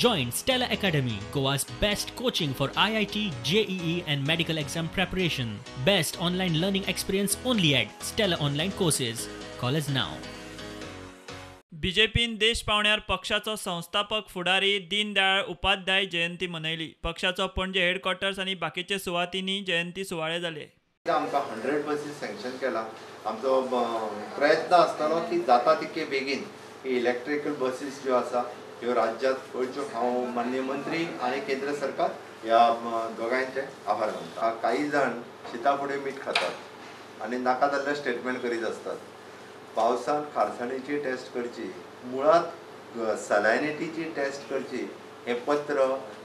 Join Stella Academy, Goa's best coaching for IIT, JEE and medical exam preparation. Best online learning experience only at Stella Online Courses. Call us now. बीजेपीन देश पावण्यार पक्षाचो संस्थापक फुडारी दीनदयाळ उपाध्याय जयंती मनयली. पक्षाचो पणजे हेडक्वॉर्टर्स आनी बाकीचे सुवातींनी जयंती सुवाळे जाले. आमकां 100 बसीस सँक्शन केला. आमचो प्रयत्न आसतालो की जाता तितके बेगीन इलेक्ट्रिकल बसीस ज्यो आसा ह्यो राज्यांत पळच्यो. हांव माननीय मंत्री आनी केंद्र सरकार ह्या दोगांयचे आभार मानता. काही जाण शिता फुडें मीठ खातात आनी नाका जाल्ले स्टेटमेंट करीत आसतात. पावसान खारसाणीची टेस्ट करची, मुळात सलायनिटीची टेस्ट करची हे पत्र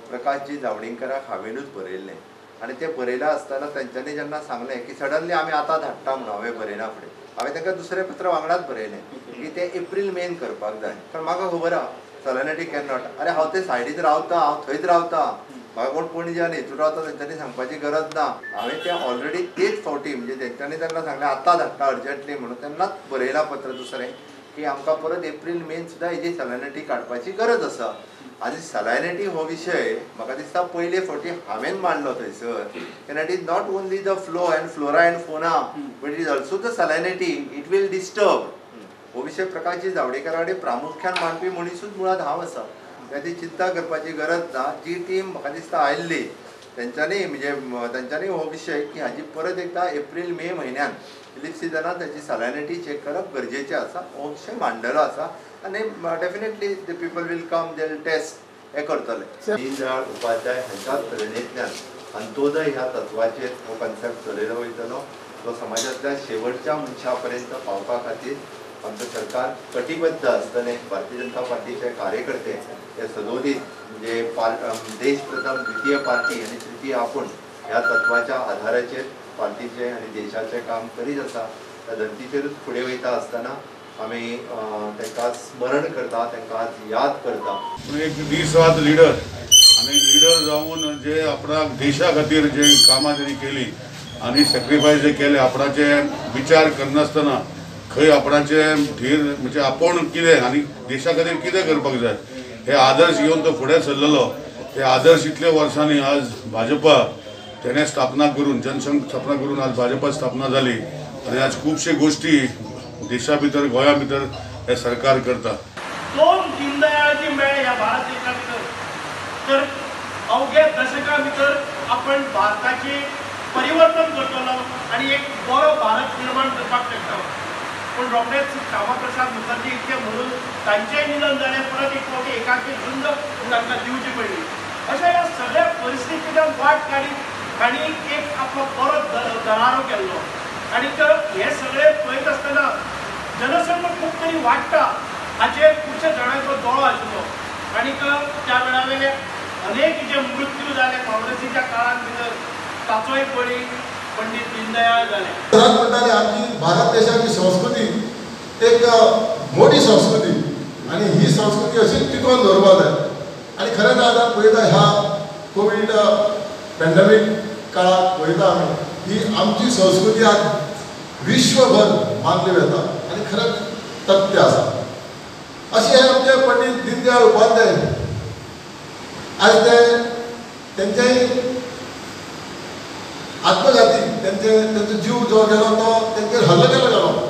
प्रकाशजी जावडेकराक हांवेनूच बरयल्लें. आनी तें बरयलां आसतना तेंच्यांनी जेन्ना सांगलें की सडनली आमी आतां धाडटा म्हणून हांवें बरयना फुडें, हांवें तांकां दुसरें पत्र वांगडाच बरयलें की तें एप्रील मेन करपाक जाय. कारण म्हाका खबर आहा सलायनिटी कॅन नॉट. अरे हांव ते सायडीत रावता, हांव थंयच रावता, म्हाका कोण पणजे आनी हेतून रावता तेंच्यांनी सांगपाची गरज ना. हांवें तें ऑलरेडी तेच फावटी म्हणजे तेंच्यांनी तेन्ना सांगलें आतां धाडटा अर्जंटली म्हणून तेन्नाच बरयलां पत्र दुसरें की आमकां परत एप्रील मेन सुद्दां हेजी सलायनिटी काडपाची गरज आसा. आनी सलायनिटी हो विशय म्हाका दिसता पयले फावटी हांवें मांडलो थंयसर. And it is not only the flow and flora and fauna but it is also the salinity. It will disturb. हो विशय प्रकाशजी जावडेकरा कडेन प्रामुख्यान मांडपी मनीसूच मुळात हांव आसा. ती चिंता करपाची गरज ना. जी टीम म्हाका दिसता आयिल्ली तेंच्यांनी हो विशय की हाजी परत एकदा एप्रील मे म्हयन्यान फिलीप सिजनात ताची सलायनिटी चॅक करप गरजेचें आसा. हो विशय मांडलेलो आसा आनी definitely the people will come they will test हे करतले. दीनदयाळ उपाध्याय हांच्याच प्रेरणेंतल्यान अंत्योदय ह्या तत्वाचेर हो कन्सेप्ट चलयलो वयतलो. तो समाजांतल्या शेवटच्या मनशा पर्यंत पावपा खातीर आमचं सरकार कटिबद्ध असताना भारतीय जनता पार्टीचे कार्यकर्ते हे सदोदित म्हणजे देश प्रथम द्वितीय पार्टी आणि तृतीय आपण ह्या तत्वाच्या आधाराचेर पार्टीचे आणि देशाचे काम करीत आसा. त्या धर्तीचेरूच फुडें वयता आसतना आमी तांकां स्मरण करता, तांकां आज याद करता. एक निस्वार्थ लिडर आणि लिडर जावन जे आपणाक देशा खातीर जे कामां तेणी केली आणि सॅक्रिफायस जे केले, आपणाचे विचार करनासतना खंय आपणाचे धीर म्हणजे आपण कितें आनी देशा खातीर कितें करपाक जाय हे आदर्श घेवन तो फुडें सरलेलो. हे आदर्श इतल्या वर्सांनी आज भाजपा तेणे स्थापना करून जनसंघ स्थापना करून आज भाजपा स्थापना जाली आनी आज खुबशे गोष्टी देशा भितर गोंया भितर हे सरकार करता. दोन दीनदयाळजी मेळे ह्या भारत देशा भितर तर अवघ्या दशका भितर आपण भारताचे परिवर्तन करतलो आणि एक बरो भारत निर्माण करपाक शकता. पण रोखडेच श्यामाप्रसाद मुखर्जी इतके म्हणून तांचेय निधन जालें. परत एक फावटी एकाकी झुंज तांकां दिवची पडली. अशा ह्या सगळ्या परिस्थितींतल्यान वाट काडीत तांणी एक आपलो बरो दरारो केल्लो. आनी हे सगळे पळयत आसतना जनसंघ खूब तरी वाडटा हाचेर खुबशे जाणांचो दोळो आशिल्लो. आनीक त्या वेळावेले अनेक जे मृत्यू जाले काँग्रेसीच्या काळांत भितर ताचोय बळी पंडित दीनदयाळ जाले. म्हणटाले आमची भारत देशाची संस्कृती एक मोठी संस्कृती आणि ही संस्कृती अशीच टिकून दवरपाक जाय. आणि खरेंच आतां पळयता ह्या कोवीड पॅन्डेमीक काळात पळयता आमी ही आमची संस्कृती आज विश्वभर मानली वता आणि खरेंच तथ्य आसा. अशें हे आमचे पंडित दीनदयाळ उपाध्याय आज तेंचेय आत्मघाती त्यांचा जीव जो गेलो तो त्यांचेर हल्लो केलो गेलो.